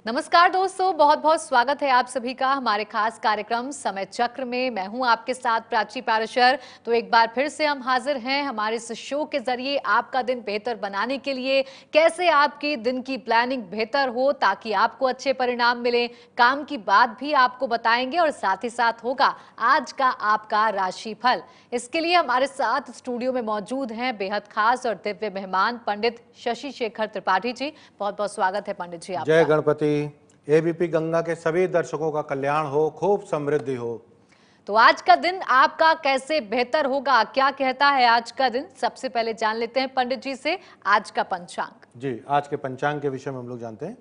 नमस्कार दोस्तों, बहुत बहुत स्वागत है आप सभी का हमारे खास कार्यक्रम समय चक्र में। मैं हूं आपके साथ प्राची पाराशर। तो एक बार फिर से हम हाजिर हैं हमारे इस शो के जरिए आपका दिन बेहतर बनाने के लिए, कैसे आपकी दिन की प्लानिंग बेहतर हो ताकि आपको अच्छे परिणाम मिले। काम की बात भी आपको बताएंगे और साथ ही साथ होगा आज का आपका राशिफल। इसके लिए हमारे साथ स्टूडियो में मौजूद हैं बेहद खास और दिव्य मेहमान पंडित शशि शेखर त्रिपाठी जी। बहुत बहुत स्वागत है पंडित जी जय आपका। गणपति। एबीपी गंगा के सभी दर्शकों का कल्याण हो, खूब समृद्धि हो। तो आज का दिन आपका कैसे बेहतर होगा, क्या कहता है आज का दिन, सबसे पहले जान लेते हैं पंडित जी से आज का पंचांग। जी, आज के पंचांग के विषय में हम लोग जानते हैं।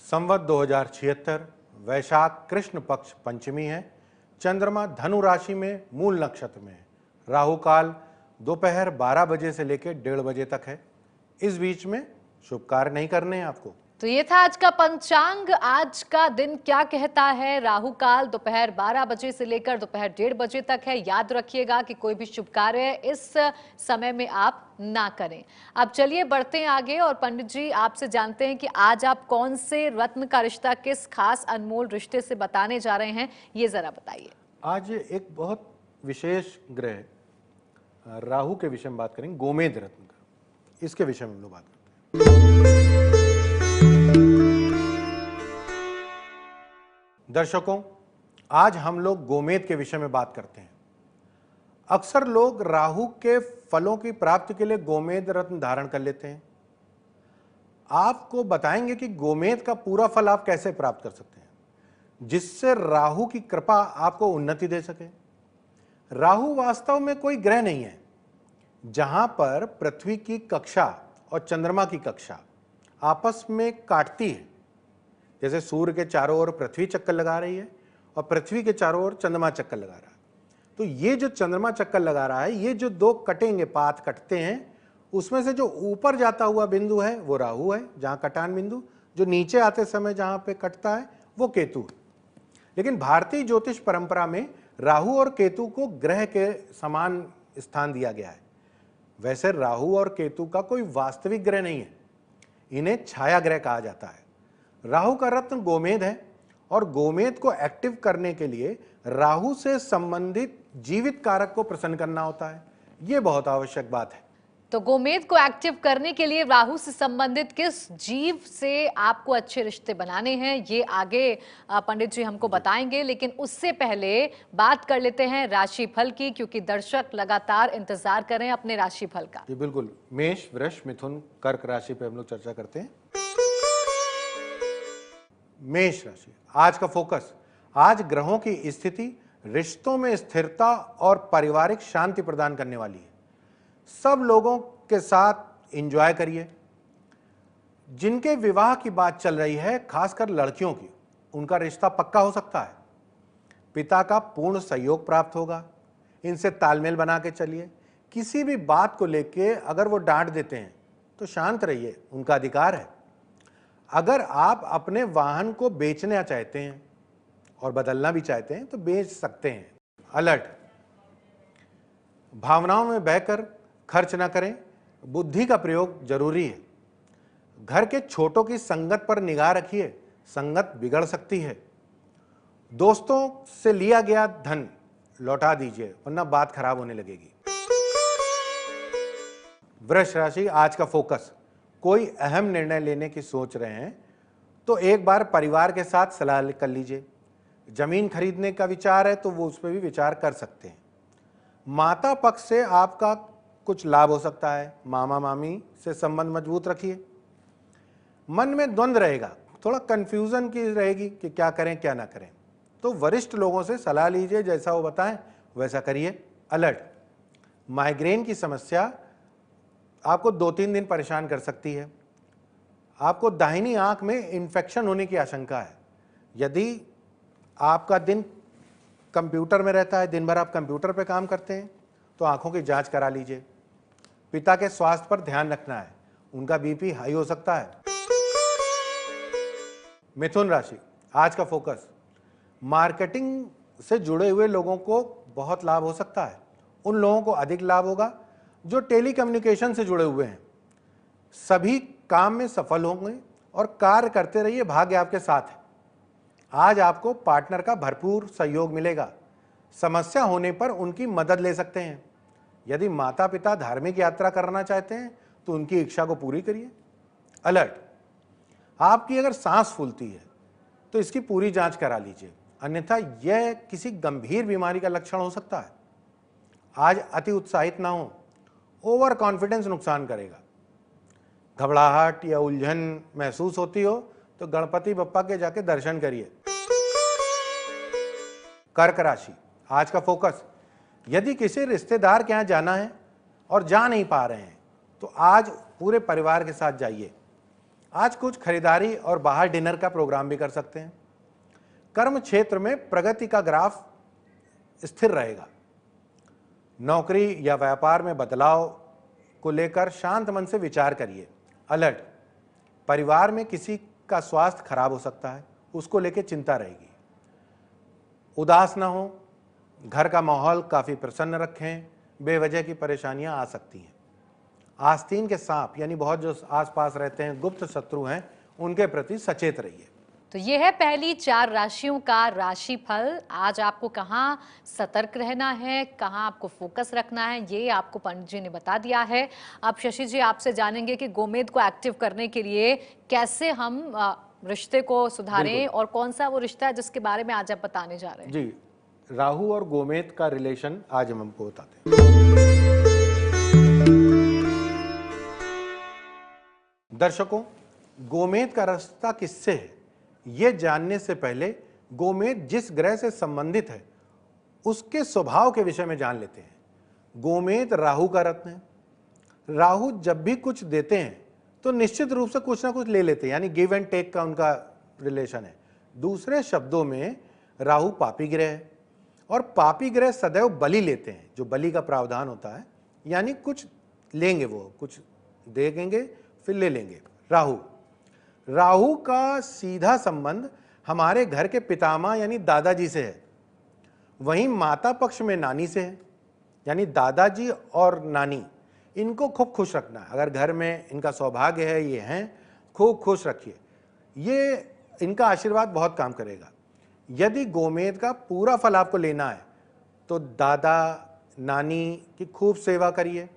संवत 2076 वैशाख कृष्ण पक्ष पंचमी है। चंद्रमा धनु राशि में मूल नक्षत्र में है। राहु काल दोपहर 12 बजे से लेकर 1:30 बजे तक है। इस बीच में शुभ कार्य नहीं करने हैं आपको। तो ये था आज का पंचांग। आज का दिन क्या कहता है? राहु काल दोपहर 12 बजे से लेकर दोपहर 1:30 बजे तक है। याद रखिएगा कि कोई भी शुभ कार्य इस समय में आप ना करें। अब चलिए बढ़ते हैं आगे और पंडित जी आपसे जानते हैं कि आज आप कौन से रत्न का रिश्ता किस खास अनमोल रिश्ते से बताने जा रहे हैं, ये जरा बताइए। आज एक बहुत विशेष ग्रह राहु के विषय में बात करेंगे, गोमेद रत्न का। इसके विषय में हम लोग बात करते हैं। दर्शकों, आज हम लोग गोमेद के विषय में बात करते हैं। अक्सर लोग राहु के फलों की प्राप्ति के लिए गोमेद रत्न धारण कर लेते हैं। आपको बताएंगे कि गोमेद का पूरा फल आप कैसे प्राप्त कर सकते हैं जिससे राहु की कृपा आपको उन्नति दे सके। राहु वास्तव में कोई ग्रह नहीं है। जहां पर पृथ्वी की कक्षा और चंद्रमा की कक्षा आपस में काटती है, जैसे सूर्य के चारों ओर पृथ्वी चक्कर लगा रही है और पृथ्वी के चारों ओर चंद्रमा चक्कर लगा रहा है, तो ये जो चंद्रमा चक्कर लगा रहा है, ये जो दो कटेंगे, पात कटते हैं, उसमें से जो ऊपर जाता हुआ बिंदु है वो राहु है, जहां कटान बिंदु, जो नीचे आते समय जहां पे कटता है वो केतु है। लेकिन भारतीय ज्योतिष परंपरा में राहु और केतु को ग्रह के समान स्थान दिया गया है। वैसे राहु और केतु का कोई वास्तविक ग्रह नहीं है, इन्हें छाया ग्रह कहा जाता है। राहु का रत्न गोमेद है और गोमेद को एक्टिव करने के लिए राहु से संबंधित जीवित कारक को प्रसन्न करना होता है। यह बहुत आवश्यक बात है। तो गोमेद को एक्टिव करने के लिए राहु से संबंधित किस जीव से आपको अच्छे रिश्ते बनाने हैं, ये आगे पंडित जी हमको बताएंगे। लेकिन उससे पहले बात कर लेते हैं राशिफल की, क्योंकि दर्शक लगातार इंतजार कर रहे हैं अपने राशिफल का। जी बिल्कुल। मेष, वृष, मिथुन, कर्क राशि पे हम लोग चर्चा करते हैं। मेष राशि, आज का फोकस, आज ग्रहों की स्थिति रिश्तों में स्थिरता और पारिवारिक शांति प्रदान करने वाली है। सब लोगों के साथ एंजॉय करिए। जिनके विवाह की बात चल रही है, खासकर लड़कियों की, उनका रिश्ता पक्का हो सकता है। पिता का पूर्ण सहयोग प्राप्त होगा। इनसे तालमेल बना के चलिए। किसी भी बात को लेके अगर वो डांट देते हैं तो शांत रहिए, उनका अधिकार है। अगर आप अपने वाहन को बेचना चाहते हैं और बदलना भी चाहते हैं तो बेच सकते हैं। अलर्ट, भावनाओं में बहकर खर्च ना करें, बुद्धि का प्रयोग जरूरी है। घर के छोटों की संगत पर निगाह रखिए, संगत बिगड़ सकती है। दोस्तों से लिया गया धन लौटा दीजिए, वरना बात खराब होने लगेगी। वृष राशि, आज का फोकस, कोई अहम निर्णय लेने की सोच रहे हैं तो एक बार परिवार के साथ सलाह कर लीजिए। जमीन खरीदने का विचार है तो वो उस पर भी विचार कर सकते हैं। माता पक्ष से आपका कुछ लाभ हो सकता है। मामा मामी से संबंध मजबूत रखिए। मन में द्वंद्व रहेगा, थोड़ा कंफ्यूजन की रहेगी कि क्या करें क्या ना करें, तो वरिष्ठ लोगों से सलाह लीजिए, जैसा वो बताएं वैसा करिए। अलर्ट, माइग्रेन की समस्या आपको 2-3 दिन परेशान कर सकती है। आपको दाहिनी आंख में इन्फेक्शन होने की आशंका है। यदि आपका दिन कंप्यूटर में रहता है, दिन भर आप कंप्यूटर पे काम करते हैं, तो आंखों की जांच करा लीजिए। पिता के स्वास्थ्य पर ध्यान रखना है, उनका बीपी हाई हो सकता है। मिथुन राशि, आज का फोकस, मार्केटिंग से जुड़े हुए लोगों को बहुत लाभ हो सकता है। उन लोगों को अधिक लाभ होगा जो टेलीकम्युनिकेशन से जुड़े हुए हैं। सभी काम में सफल होंगे और कार्य करते रहिए, भाग्य आपके साथ है। आज आपको पार्टनर का भरपूर सहयोग मिलेगा। समस्या होने पर उनकी मदद ले सकते हैं। यदि माता पिता धार्मिक यात्रा करना चाहते हैं तो उनकी इच्छा को पूरी करिए। अलर्ट, आपकी अगर सांस फूलती है तो इसकी पूरी जांच करा लीजिए, अन्यथा यह किसी गंभीर बीमारी का लक्षण हो सकता है। आज अति उत्साहित ना हो, ओवर कॉन्फिडेंस नुकसान करेगा। घबराहट या उलझन महसूस होती हो तो गणपति बप्पा के जाके दर्शन करिए। कर्क राशि, आज का फोकस, यदि किसी रिश्तेदार के यहाँ जाना है और जा नहीं पा रहे हैं तो आज पूरे परिवार के साथ जाइए। आज कुछ खरीदारी और बाहर डिनर का प्रोग्राम भी कर सकते हैं। कर्म क्षेत्र में प्रगति का ग्राफ स्थिर रहेगा। नौकरी या व्यापार में बदलाव को लेकर शांत मन से विचार करिए। अलर्ट, परिवार में किसी का स्वास्थ्य खराब हो सकता है, उसको लेकर चिंता रहेगी। उदास ना हो, घर का माहौल काफी प्रसन्न रखें, बेवजह की परेशानियां आ सकती हैं। आस्तीन के सांप यानी बहुत जो आसपास रहते हैं, गुप्त शत्रु हैं, उनके प्रति सचेत रहिए। तो ये है पहली 4 राशियों का राशिफल। आज आपको कहाँ सतर्क रहना है, कहाँ आपको फोकस रखना है, ये आपको पंडित जी ने बता दिया है। अब शशि जी आपसे जानेंगे कि गोमेद को एक्टिव करने के लिए कैसे हम रिश्ते को सुधारें और कौन सा वो रिश्ता है जिसके बारे में आज आप बताने जा रहे हैं। जी, राहु और गोमेद का रिलेशन आज हम हमको बताते हैं। दर्शकों, गोमेद का रास्ता किससे है, ये जानने से पहले गोमेद जिस ग्रह से संबंधित है उसके स्वभाव के विषय में जान लेते हैं। गोमेद राहु का रत्न है। राहु जब भी कुछ देते हैं तो निश्चित रूप से कुछ ना कुछ ले लेते हैं, यानी गिव एंड टेक का उनका रिलेशन है। दूसरे शब्दों में राहु पापी ग्रह है और पापी ग्रह सदैव बलि लेते हैं, जो बलि का प्रावधान होता है, यानी कुछ लेंगे, वो कुछ देंगे फिर ले लेंगे। राहु का सीधा संबंध हमारे घर के पितामह यानी दादाजी से है। वहीं माता पक्ष में नानी से है, यानी दादाजी और नानी, इनको खूब खुश रखना है। अगर घर में इनका सौभाग्य है, ये हैं, खूब खुश रखिए, ये इनका आशीर्वाद बहुत काम करेगा। यदि गोमेद का पूरा फल आपको लेना है तो दादा नानी की खूब सेवा करिए,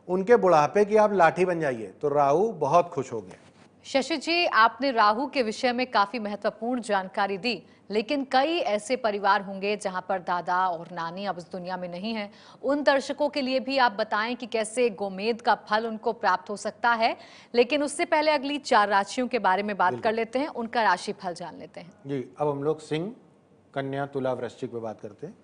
उनके बुढ़ापे की आप लाठी बन जाइए तो राहु बहुत खुश होंगे। शशि जी, आपने राहु के विषय में काफी महत्वपूर्ण जानकारी दी, लेकिन कई ऐसे परिवार होंगे जहां पर दादा और नानी अब इस दुनिया में नहीं है। उन दर्शकों के लिए भी आप बताएं कि कैसे गोमेद का फल उनको प्राप्त हो सकता है। लेकिन उससे पहले अगली 4 राशियों के बारे में बात कर लेते हैं, उनका राशि फल जान लेते हैं। जी, अब हम लोग सिंह, कन्या, तुला, वृश्चिक पे बात करते हैं।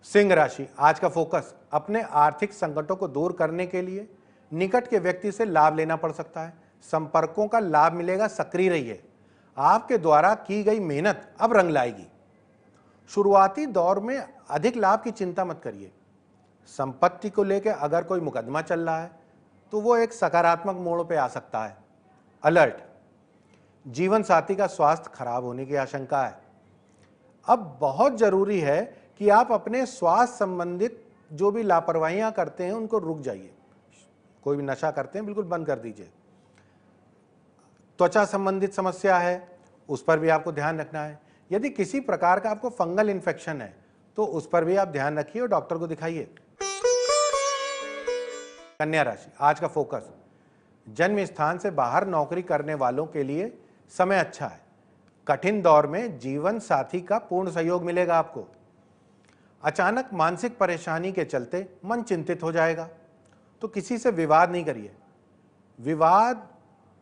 सिंह राशि, आज का फोकस, अपने आर्थिक संकटों को दूर करने के लिए निकट के व्यक्ति से लाभ लेना पड़ सकता है। संपर्कों का लाभ मिलेगा, सक्रिय रहिए। आपके द्वारा की गई मेहनत अब रंग लाएगी। शुरुआती दौर में अधिक लाभ की चिंता मत करिए। संपत्ति को लेकर अगर कोई मुकदमा चल रहा है तो वो एक सकारात्मक मोड़ पे आ सकता है। अलर्ट, जीवन साथी का स्वास्थ्य खराब होने की आशंका है। अब बहुत जरूरी है कि आप अपने स्वास्थ्य संबंधित जो भी लापरवाहियां करते हैं उनको रुक जाइए। कोई भी नशा करते हैं, बिल्कुल बंद कर दीजिए। त्वचा संबंधित समस्या है, उस पर भी आपको ध्यान रखना है। यदि किसी प्रकार का आपको फंगल इन्फेक्शन है तो उस पर भी आप ध्यान रखिए और डॉक्टर को दिखाइए। कन्या राशि, आज का फोकस, जन्म स्थान से बाहर नौकरी करने वालों के लिए समय अच्छा है। कठिन दौर में जीवन साथी का पूर्ण सहयोग मिलेगा आपको। अचानक मानसिक परेशानी के चलते मन चिंतित हो जाएगा, तो किसी से विवाद नहीं करिए। विवाद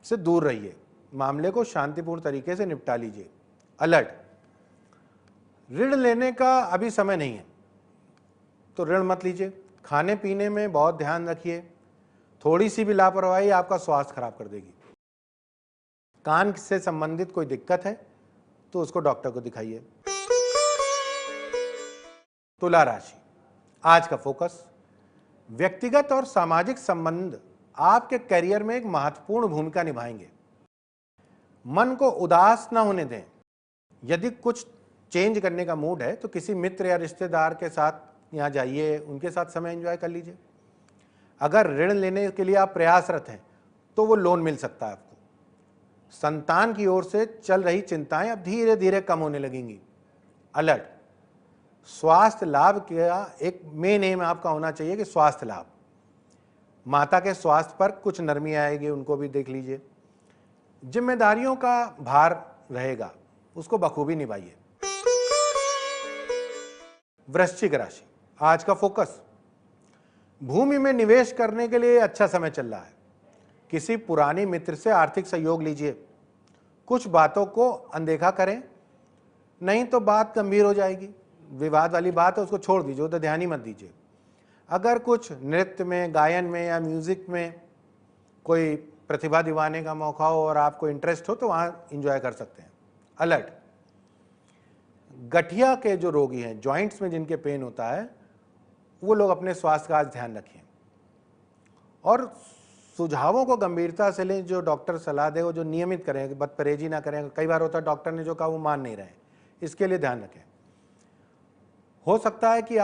से दूर रहिए, मामले को शांतिपूर्ण तरीके से निपटा लीजिए। अलर्ट, ऋण लेने का अभी समय नहीं है तो ऋण मत लीजिए। खाने पीने में बहुत ध्यान रखिए, थोड़ी सी भी लापरवाही आपका स्वास्थ्य खराब कर देगी। कान से संबंधित कोई दिक्कत है तो उसको डॉक्टर को दिखाइए। तुला राशि, आज का फोकस, व्यक्तिगत और सामाजिक संबंध आपके करियर में एक महत्वपूर्ण भूमिका निभाएंगे। मन को उदास ना होने दें। यदि कुछ चेंज करने का मूड है तो किसी मित्र या रिश्तेदार के साथ यहाँ जाइए, उनके साथ समय एंजॉय कर लीजिए। अगर ऋण लेने के लिए आप प्रयासरत हैं तो वो लोन मिल सकता है आपको। संतान की ओर से चल रही चिंताएं अब धीरे धीरे कम होने लगेंगी। अलर्ट, स्वास्थ्य लाभ का एक मेन एम आपका होना चाहिए कि स्वास्थ्य लाभ, माता के स्वास्थ्य पर कुछ नरमी आएगी, उनको भी देख लीजिए। जिम्मेदारियों का भार रहेगा, उसको बखूबी निभाइए। वृश्चिक राशि, आज का फोकस, भूमि में निवेश करने के लिए अच्छा समय चल रहा है। किसी पुरानी मित्र से आर्थिक सहयोग लीजिए। कुछ बातों को अनदेखा करें, नहीं तो बात गंभीर हो जाएगी। विवाद वाली बात है उसको छोड़ दीजिए, तो ध्यान ही मत दीजिए। अगर कुछ नृत्य में, गायन में या म्यूजिक में कोई प्रतिभा दिवाने का मौका हो और आपको इंटरेस्ट हो तो वहां एंजॉय कर सकते हैं। अलर्ट, गठिया के जो रोगी हैं, जॉइंट्स में जिनके पेन होता है, वो लोग अपने स्वास्थ्य का आज ध्यान रखें और सुझावों को गंभीरता से लें। जो डॉक्टर सलाह दे वो जो नियमित करें, बदपरहेजी ना करें। कई बार होता है डॉक्टर ने जो कहा वो मान नहीं रहे, इसके लिए ध्यान रखें। हो सकता है कि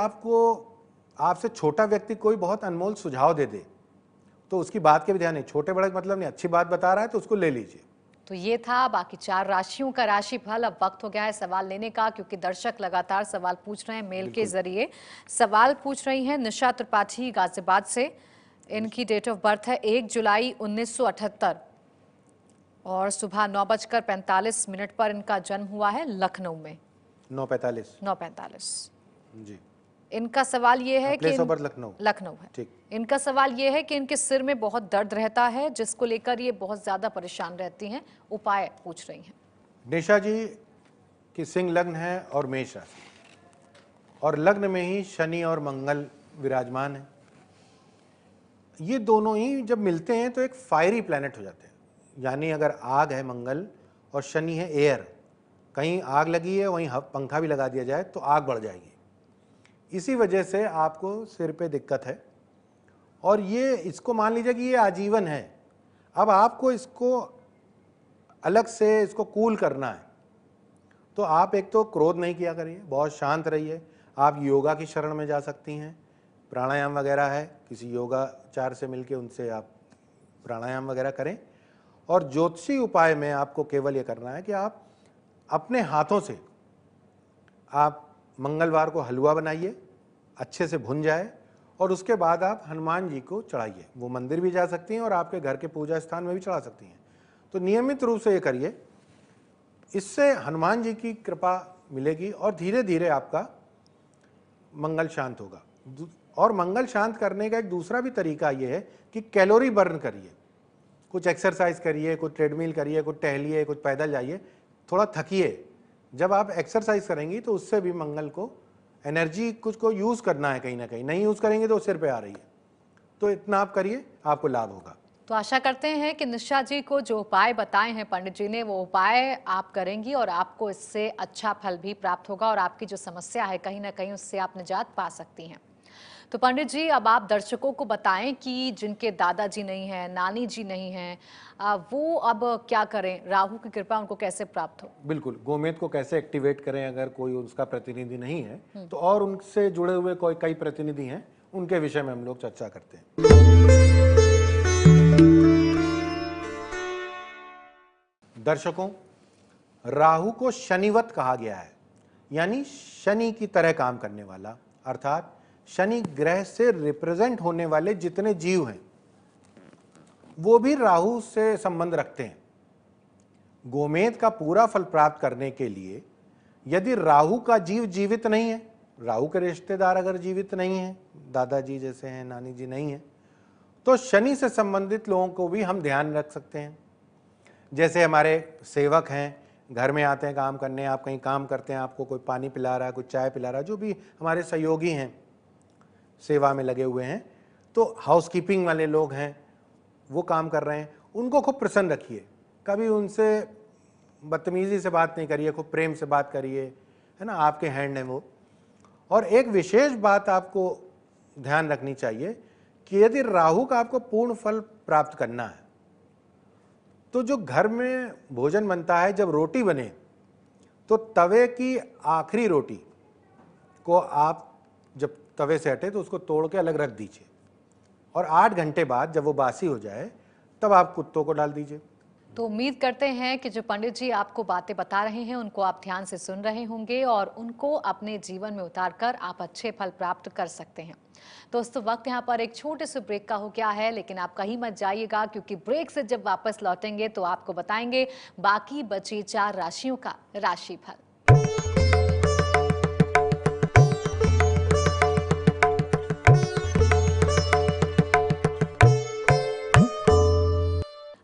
आपसे छोटा व्यक्ति कोई बहुत अनमोल सुझाव दे दे, तो उसकी बात के भी ध्यान नहीं, छोटे बड़े मतलब नहीं, अच्छी बात बता रहा है तो उसको ले लीजिए। तो ये था बाकी 4 राशियों का राशिफल। अब वक्त हो गया है सवाल लेने का, क्योंकि दर्शक लगातार सवाल पूछ रहे हैं मेल के जरिए। सवाल पूछ रही हैं निशा त्रिपाठी गाजियाबाद से। इनकी डेट ऑफ बर्थ है 1 जुलाई 1978 और सुबह 9:45 पर इनका जन्म हुआ है लखनऊ में। 9:45 जी। इनका सवाल ये है कि लखनऊ है। ठीक। इनका सवाल ये है कि इनके सिर में बहुत दर्द रहता है, जिसको लेकर ये बहुत ज्यादा परेशान रहती हैं। उपाय पूछ रही हैं। निशा जी की सिंह लग्न है और मेष राशि, और लग्न में ही शनि और मंगल विराजमान है। ये दोनों ही जब मिलते हैं तो एक फायरी प्लैनेट हो जाते हैं। यानी अगर आग है मंगल और शनि है एयर, कहीं आग लगी है वहीं पंखा भी लगा दिया जाए तो आग बढ़ जाएगी। इसी वजह से आपको सिर पे दिक्कत है और ये इसको मान लीजिए कि ये आजीवन है। अब आपको इसको अलग से इसको कूल करना है तो आप एक तो क्रोध नहीं किया करिए, बहुत शांत रहिए। आप योगा की शरण में जा सकती हैं, प्राणायाम वगैरह है, किसी योगाचार्य से मिलके उनसे आप प्राणायाम वगैरह करें। और ज्योतिषी उपाय में आपको केवल ये करना है कि आप अपने हाथों से आप मंगलवार को हलवा बनाइए, अच्छे से भुन जाए, और उसके बाद आप हनुमान जी को चढ़ाइए। वो मंदिर भी जा सकती हैं और आपके घर के पूजा स्थान में भी चढ़ा सकती हैं। तो नियमित रूप से ये करिए, इससे हनुमान जी की कृपा मिलेगी और धीरे धीरे आपका मंगल शांत होगा। और मंगल शांत करने का एक दूसरा भी तरीका ये है कि कैलोरी बर्न करिए, कुछ एक्सरसाइज करिए, कुछ ट्रेडमिल करिए, कुछ टहलिए, कुछ पैदल जाइए, थोड़ा थकिए। जब आप एक्सरसाइज करेंगी तो उससे भी मंगल को एनर्जी कुछ को यूज़ करना है, कहीं ना कहीं नहीं यूज़ करेंगे तो सिर पे आ रही है। तो इतना आप करिए, आपको लाभ होगा। तो आशा करते हैं कि निशा जी को जो उपाय बताए हैं पंडित जी ने, वो उपाय आप करेंगी और आपको इससे अच्छा फल भी प्राप्त होगा और आपकी जो समस्या है कहीं ना कहीं उससे आप निजात पा सकती हैं। तो पंडित जी, अब आप दर्शकों को बताएं कि जिनके दादाजी नहीं हैं, नानी जी नहीं हैं, वो अब क्या करें, राहु की कृपा उनको कैसे प्राप्त हो? बिल्कुल, गोमेद को कैसे एक्टिवेट करें अगर कोई उसका प्रतिनिधि नहीं है तो, और उनसे जुड़े हुए कोई कई प्रतिनिधि हैं, उनके विषय में हम लोग चर्चा करते हैं। दर्शकों, राहु को शनिवत कहा गया है, यानी शनि की तरह काम करने वाला, अर्थात शनि ग्रह से रिप्रेजेंट होने वाले जितने जीव हैं वो भी राहु से संबंध रखते हैं। गोमेद का पूरा फल प्राप्त करने के लिए यदि राहु का जीव जीवित नहीं है, राहु के रिश्तेदार अगर जीवित नहीं है, दादाजी जैसे हैं, नानी जी नहीं है, तो शनि से संबंधित लोगों को भी हम ध्यान रख सकते हैं। जैसे हमारे सेवक हैं, घर में आते हैं काम करने, आप कहीं काम करते हैं, आपको कोई पानी पिला रहा है, कोई चाय पिला रहा है, जो भी हमारे सहयोगी हैं, सेवा में लगे हुए हैं, तो हाउसकीपिंग वाले लोग हैं, वो काम कर रहे हैं, उनको खूब प्रसन्न रखिए। कभी उनसे बदतमीजी से बात नहीं करिए, खूब प्रेम से बात करिए, है ना, आपके हैंड है वो। और एक विशेष बात आपको ध्यान रखनी चाहिए कि यदि राहु का आपको पूर्ण फल प्राप्त करना है तो जो घर में भोजन बनता है, जब रोटी बने तो तवे की आखिरी रोटी को आप जब तवे से हटे तो उसको तोड़ के अलग रख दीजिए। और 8 घंटे बाद जब वो बासी हो जाए तब आप कुत्तों को डाल दीजिए। तो उम्मीद करते हैं कि जो पंडित जी आपको बातें बता रहे हैं उनको आप ध्यान से सुन रहे होंगे और उनको अपने जीवन में उतारकर आप अच्छे फल प्राप्त कर सकते हैं। दोस्तों, वक्त यहाँ पर एक छोटे से ब्रेक का हो गया है, लेकिन आप कहीं मत जाइएगा, क्योंकि ब्रेक से जब वापस लौटेंगे तो आपको बताएंगे बाकी बची 4 राशियों का राशिफल।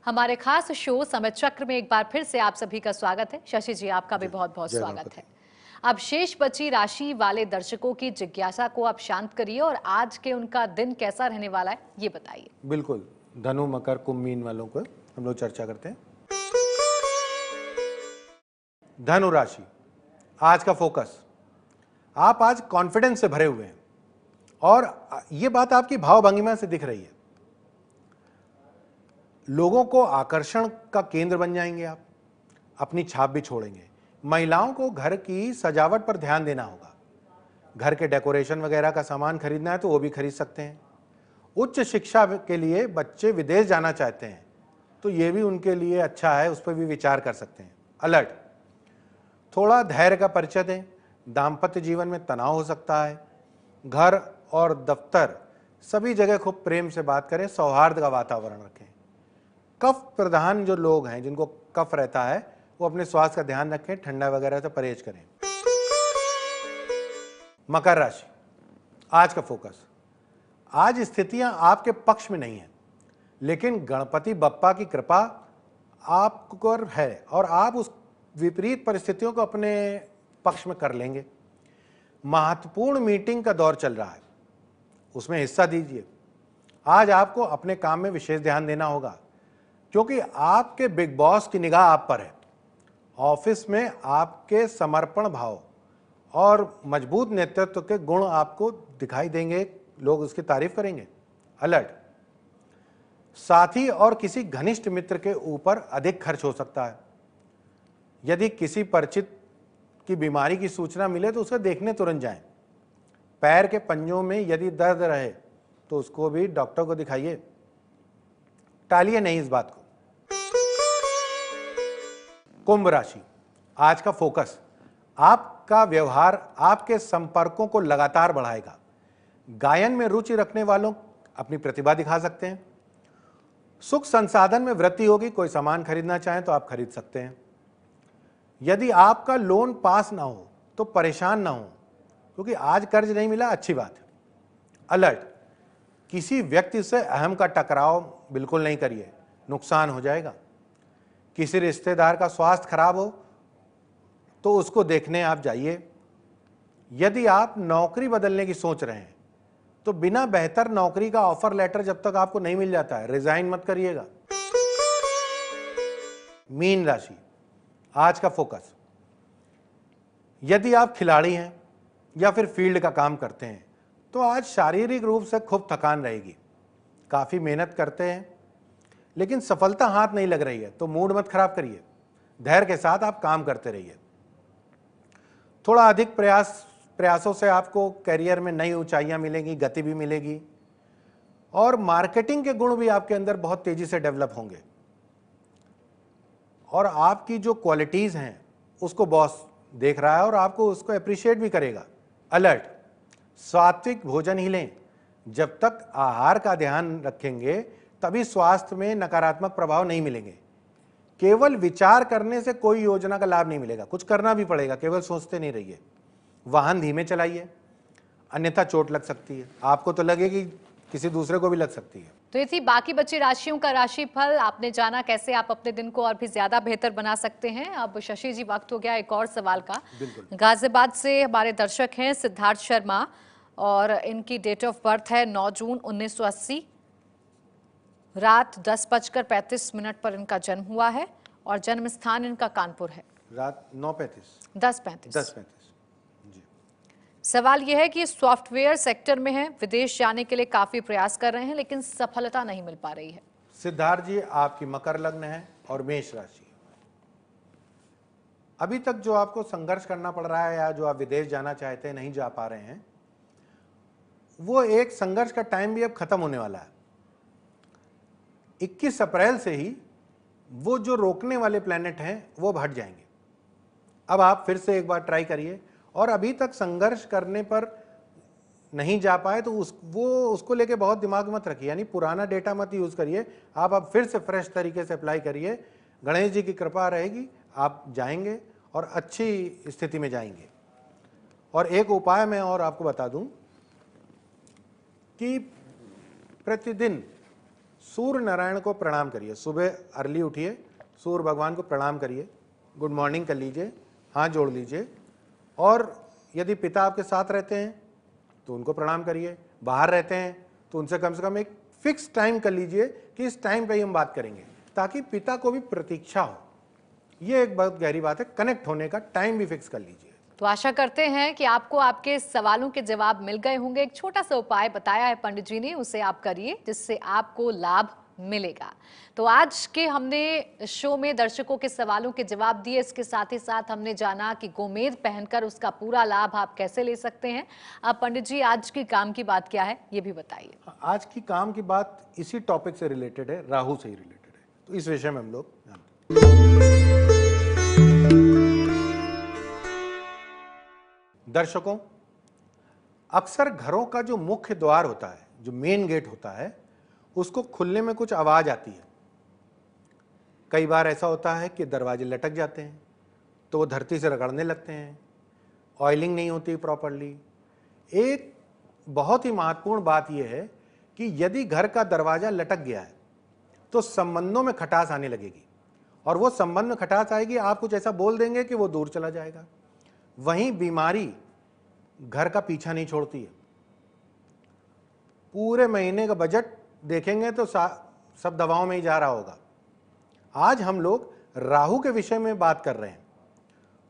हमारे खास शो समय चक्र में एक बार फिर से आप सभी का स्वागत है। शशि जी, आपका भी बहुत बहुत जय स्वागत गणपति। है। अब शेष बची राशि वाले दर्शकों की जिज्ञासा को आप शांत करिए और आज के उनका दिन कैसा रहने वाला है ये बताइए। बिल्कुल, धनु मकर कुंभ मीन वालों को हम लोग चर्चा करते हैं। धनु राशि, आज का फोकस, आप आज कॉन्फिडेंस से भरे हुए हैं और ये बात आपकी भाव भंगिमा से दिख रही है। लोगों को आकर्षण का केंद्र बन जाएंगे आप, अपनी छाप भी छोड़ेंगे। महिलाओं को घर की सजावट पर ध्यान देना होगा। घर के डेकोरेशन वगैरह का सामान खरीदना है तो वो भी खरीद सकते हैं। उच्च शिक्षा के लिए बच्चे विदेश जाना चाहते हैं तो ये भी उनके लिए अच्छा है, उस पर भी विचार कर सकते हैं। अलर्ट, थोड़ा धैर्य का परिचय दें। दाम्पत्य जीवन में तनाव हो सकता है। घर और दफ्तर सभी जगह खूब प्रेम से बात करें, सौहार्द का वातावरण रखें। कफ प्रधान जो लोग हैं, जिनको कफ रहता है, वो अपने स्वास्थ्य का ध्यान रखें, ठंडा वगैरह से परहेज करें। मकर राशि, आज का फोकस, आज स्थितियां आपके पक्ष में नहीं है, लेकिन गणपति बप्पा की कृपा आप पर है और आप उस विपरीत परिस्थितियों को अपने पक्ष में कर लेंगे। महत्वपूर्ण मीटिंग का दौर चल रहा है, उसमें हिस्सा दीजिए। आज आपको अपने काम में विशेष ध्यान देना होगा, क्योंकि आपके बिग बॉस की निगाह आप पर है। ऑफिस में आपके समर्पण भाव और मजबूत नेतृत्व के गुण आपको दिखाई देंगे, लोग उसकी तारीफ करेंगे। अलर्ट, साथी और किसी घनिष्ठ मित्र के ऊपर अधिक खर्च हो सकता है। यदि किसी परिचित की बीमारी की सूचना मिले तो उसे देखने तुरंत जाएं। पैर के पंजों में यदि दर्द रहे तो उसको भी डॉक्टर को दिखाइए, टालिए नहीं इस बात को। कुंभ राशि, आज का फोकस, आपका व्यवहार आपके संपर्कों को लगातार बढ़ाएगा। गायन में रुचि रखने वालों अपनी प्रतिभा दिखा सकते हैं। सुख संसाधन में वृद्धि होगी। कोई सामान खरीदना चाहें तो आप खरीद सकते हैं। यदि आपका लोन पास ना हो तो परेशान ना हो, क्योंकि आज कर्ज नहीं मिला, अच्छी बात है। अलर्ट, किसी व्यक्ति से अहम का टकराव बिल्कुल नहीं करिए, नुकसान हो जाएगा। किसी रिश्तेदार का स्वास्थ्य खराब हो तो उसको देखने आप जाइए। यदि आप नौकरी बदलने की सोच रहे हैं तो बिना बेहतर नौकरी का ऑफर लेटर जब तक आपको नहीं मिल जाता है, रिजाइन मत करिएगा। मीन राशि, आज का फोकस, यदि आप खिलाड़ी हैं या फिर फील्ड का काम करते हैं तो आज शारीरिक रूप से खूब थकान रहेगी। काफी मेहनत करते हैं लेकिन सफलता हाथ नहीं लग रही है तो मूड मत खराब करिए, धैर्य के साथ आप काम करते रहिए। थोड़ा अधिक प्रयासों से आपको करियर में नई ऊंचाइयां मिलेंगी, गति भी मिलेगी और मार्केटिंग के गुण भी आपके अंदर बहुत तेजी से डेवलप होंगे और आपकी जो क्वालिटीज हैं उसको बॉस देख रहा है और आपको उसको अप्रिशिएट भी करेगा। अलर्ट, सात्विक भोजन ही लें। जब तक आहार का ध्यान रखेंगे तभी स्वास्थ्य में नकारात्मक प्रभाव नहीं मिलेंगे। केवल विचार करने से कोई योजना का लाभ नहीं मिलेगा, कुछ करना भी पड़ेगा, केवल सोचते नहीं रहिए। वाहन धीमे चलाइए, अन्यथा चोट लग सकती है। आपको तो लगेगी, किसी दूसरे को भी लग सकती है। तो ये थी बाकी बची राशियों का राशिफल। आपने जाना कैसे आप अपने दिन को और भी ज्यादा बेहतर बना सकते हैं। अब शशि जी, वक्त हो गया एक और सवाल का। गाजियाबाद से हमारे दर्शक हैं सिद्धार्थ शर्मा और इनकी डेट ऑफ बर्थ है 9 जून 1980। रात 10:35 पर इनका जन्म हुआ है और जन्म स्थान इनका कानपुर है। रात 9:35 10:35। 10:35। सवाल यह है कि सॉफ्टवेयर सेक्टर में है, विदेश जाने के लिए काफी प्रयास कर रहे हैं लेकिन सफलता नहीं मिल पा रही है। सिद्धार्थ जी, आपकी मकर लग्न है और मेष राशि। अभी तक जो आपको संघर्ष करना पड़ रहा है या जो आप विदेश जाना चाहते हैं नहीं जा पा रहे हैं, वो एक संघर्ष का टाइम भी अब खत्म होने वाला है। 21 अप्रैल से ही वो जो रोकने वाले प्लैनेट हैं वो अब हट जाएंगे। अब आप फिर से एक बार ट्राई करिए, और अभी तक संघर्ष करने पर नहीं जा पाए तो उसको लेके बहुत दिमाग मत रखिए, यानी पुराना डेटा मत यूज करिए। आप अब फिर से फ्रेश तरीके से अप्लाई करिए, गणेश जी की कृपा रहेगी, आप जाएंगे और अच्छी स्थिति में जाएंगे। और एक उपाय मैं और आपको बता दूं कि प्रतिदिन सूर्य नारायण को प्रणाम करिए। सुबह अर्ली उठिए, सूर्य भगवान को प्रणाम करिए, गुड मॉर्निंग कर लीजिए, हाथ जोड़ लीजिए। और यदि पिता आपके साथ रहते हैं तो उनको प्रणाम करिए, बाहर रहते हैं तो उनसे कम से कम एक फिक्स टाइम कर लीजिए कि इस टाइम पे ही हम बात करेंगे, ताकि पिता को भी प्रतीक्षा हो। ये एक बहुत गहरी बात है, कनेक्ट होने का टाइम भी फिक्स कर लीजिए। तो आशा करते हैं कि आपको आपके सवालों के जवाब मिल गए होंगे। एक छोटा सा उपाय बताया है पंडित जी ने, उसे आप करिए जिससे आपको लाभ मिलेगा। तो आज के हमने शो में दर्शकों के सवालों के जवाब दिए, इसके साथ ही साथ हमने जाना कि गोमेद पहनकर उसका पूरा लाभ आप कैसे ले सकते हैं। अब पंडित जी, आज की काम की बात क्या है ये भी बताइए। आज की काम की बात इसी टॉपिक से रिलेटेड है, राहु से ही रिलेटेड है, तो इस विषय में हम लोग दर्शकों, अक्सर घरों का जो मुख्य द्वार होता है, जो मेन गेट होता है, उसको खुलने में कुछ आवाज आती है। कई बार ऐसा होता है कि दरवाजे लटक जाते हैं तो वो धरती से रगड़ने लगते हैं, ऑयलिंग नहीं होती प्रॉपरली। एक बहुत ही महत्वपूर्ण बात यह है कि यदि घर का दरवाजा लटक गया है तो संबंधों में खटास आने लगेगी, और वो संबंध में खटास आएगी, आप कुछ ऐसा बोल देंगे कि वो दूर चला जाएगा। वहीं बीमारी घर का पीछा नहीं छोड़ती है। पूरे महीने का बजट देखेंगे तो सब दवाओं में ही जा रहा होगा। आज हम लोग राहु के विषय में बात कर रहे हैं,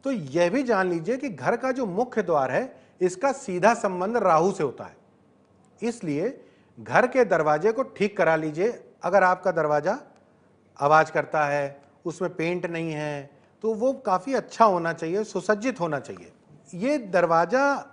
तो यह भी जान लीजिए कि घर का जो मुख्य द्वार है, इसका सीधा संबंध राहु से होता है। इसलिए घर के दरवाजे को ठीक करा लीजिए। अगर आपका दरवाजा आवाज करता है, उसमें पेंट नहीं है, तो वो काफी अच्छा होना चाहिए, सुसज्जित होना चाहिए। ये दरवाजा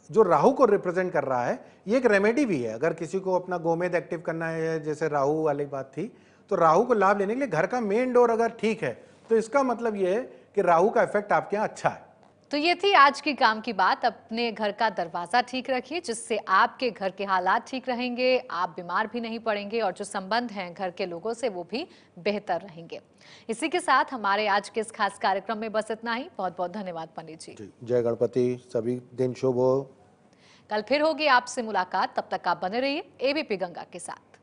जो राहु को रिप्रेजेंट कर रहा है, ये एक रेमेडी भी है। अगर किसी को अपना गोमेद एक्टिव करना है, जैसे राहु वाली बात थी, तो राहु को लाभ लेने के लिए घर का मेन डोर अगर ठीक है तो इसका मतलब ये है कि राहु का इफेक्ट आपके यहाँ अच्छा है। तो ये थी आज की काम की बात। अपने घर का दरवाजा ठीक रखिए, जिससे आपके घर के हालात ठीक रहेंगे, आप बीमार भी नहीं पड़ेंगे और जो संबंध हैं घर के लोगों से वो भी बेहतर रहेंगे। इसी के साथ हमारे आज के इस खास कार्यक्रम में बस इतना ही। बहुत बहुत धन्यवाद पंडित जी। जय गणपति, सभी दिन शुभ हो। कल फिर होगी आपसे मुलाकात, तब तक आप बने रहिए एबीपी गंगा के साथ।